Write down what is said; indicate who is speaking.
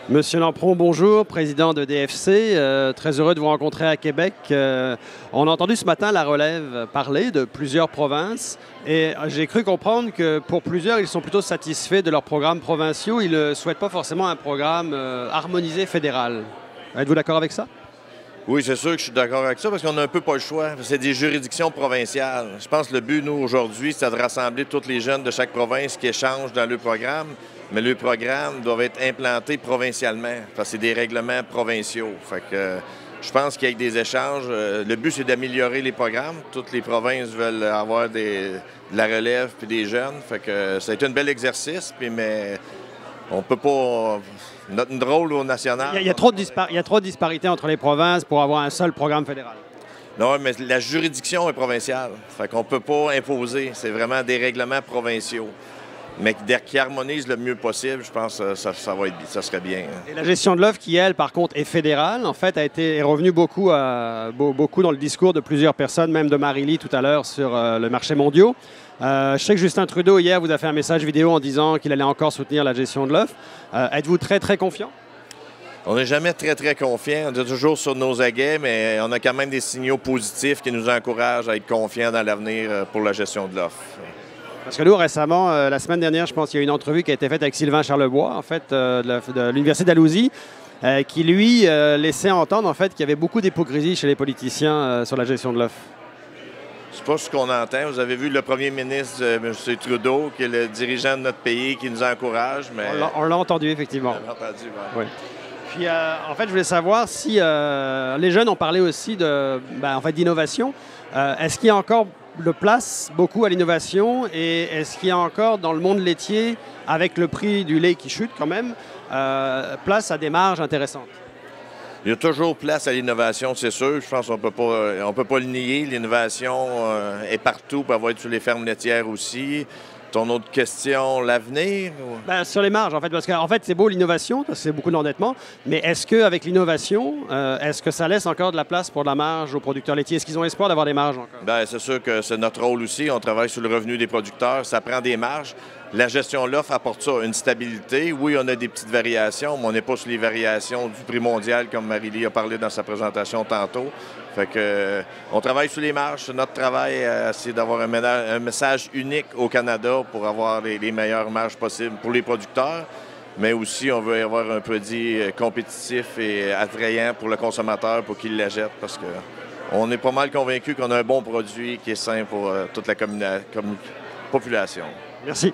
Speaker 1: Monsieur Lampron, bonjour, président de DFC. Très heureux de vous rencontrer à Québec. On a entendu ce matin la relève parler de plusieurs provinces et j'ai cru comprendre que pour plusieurs, ils sont plutôt satisfaits de leurs programmes provinciaux. Ils ne souhaitent pas forcément un programme harmonisé fédéral. Êtes-vous d'accord avec ça?
Speaker 2: Oui, c'est sûr que je suis d'accord avec ça parce qu'on n'a un peu pas le choix. C'est des juridictions provinciales. Je pense que le but, nous, aujourd'hui, c'est de rassembler tous les jeunes de chaque province qui échangent dans le programme. Mais le programme doit être implanté provincialement parce que c'est des règlements provinciaux. Fait que je pense qu'avec des échanges, le but, c'est d'améliorer les programmes. Toutes les provinces veulent avoir de la relève puis des jeunes. Fait que ça a été un bel exercice, mais on peut pas... Notre rôle au national...
Speaker 1: Il y a trop de disparités entre les provinces pour avoir un seul programme fédéral.
Speaker 2: Non, mais la juridiction est provinciale. Fait qu'on peut pas imposer. C'est vraiment des règlements provinciaux. Mais qui harmonise le mieux possible, je pense que ça serait bien.
Speaker 1: Et la gestion de l'offre, qui, elle, par contre, est fédérale, en fait, est revenue beaucoup dans le discours de plusieurs personnes, même de Marie-Lie tout à l'heure sur le marché mondial. Je sais que Justin Trudeau, hier, vous a fait un message vidéo en disant qu'il allait encore soutenir la gestion de l'offre. Êtes-vous très, très confiant?
Speaker 2: On n'est jamais très, très confiant. On est toujours sur nos aguets, mais on a quand même des signaux positifs qui nous encouragent à être confiants dans l'avenir pour la gestion de l'offre.
Speaker 1: Parce que nous, récemment, la semaine dernière, je pense qu'il y a eu une entrevue qui a été faite avec Sylvain Charlebois, en fait, de l'Université d'Alousie, qui, lui, laissait entendre, en fait, qu'il y avait beaucoup d'hypocrisie chez les politiciens sur la gestion de l'offre.
Speaker 2: C'est pas ce qu'on entend. Vous avez vu le premier ministre, M. Trudeau, qui est le dirigeant de notre pays, qui nous encourage, mais...
Speaker 1: On l'a entendu, effectivement.
Speaker 2: On l'a entendu,
Speaker 1: oui. Puis, en fait, je voulais savoir si les jeunes ont parlé aussi d'innovation. Est-ce qu'il y a encore de place beaucoup à l'innovation et est-ce qu'il y a encore dans le monde laitier, avec le prix du lait qui chute quand même, place à des marges intéressantes?
Speaker 2: Il y a toujours place à l'innovation, c'est sûr. Je pense qu'on peut pas le nier. L'innovation est partout, peut avoir être sur les fermes laitières aussi. Ton autre question, l'avenir?
Speaker 1: Bien, sur les marges, en fait, parce qu'en fait, c'est beau l'innovation, parce que c'est beaucoup d'endettement, mais est-ce qu'avec l'innovation, est-ce que ça laisse encore de la place pour de la marge aux producteurs laitiers? Est-ce qu'ils ont espoir d'avoir des marges encore?
Speaker 2: Bien, c'est sûr que c'est notre rôle aussi. On travaille sur le revenu des producteurs. Ça prend des marges. La gestion de l'offre apporte ça, une stabilité. Oui, on a des petites variations, mais on n'est pas sur les variations du prix mondial, comme Marie-Lie a parlé dans sa présentation tantôt. Fait que, on travaille sur les marges. C'est notre travail, c'est d'avoir un message unique au Canada pour avoir les meilleures marges possibles pour les producteurs. Mais aussi, on veut avoir un produit compétitif et attrayant pour le consommateur pour qu'il l'achète parce qu'on est pas mal convaincus qu'on a un bon produit qui est sain pour toute la population.
Speaker 1: Merci.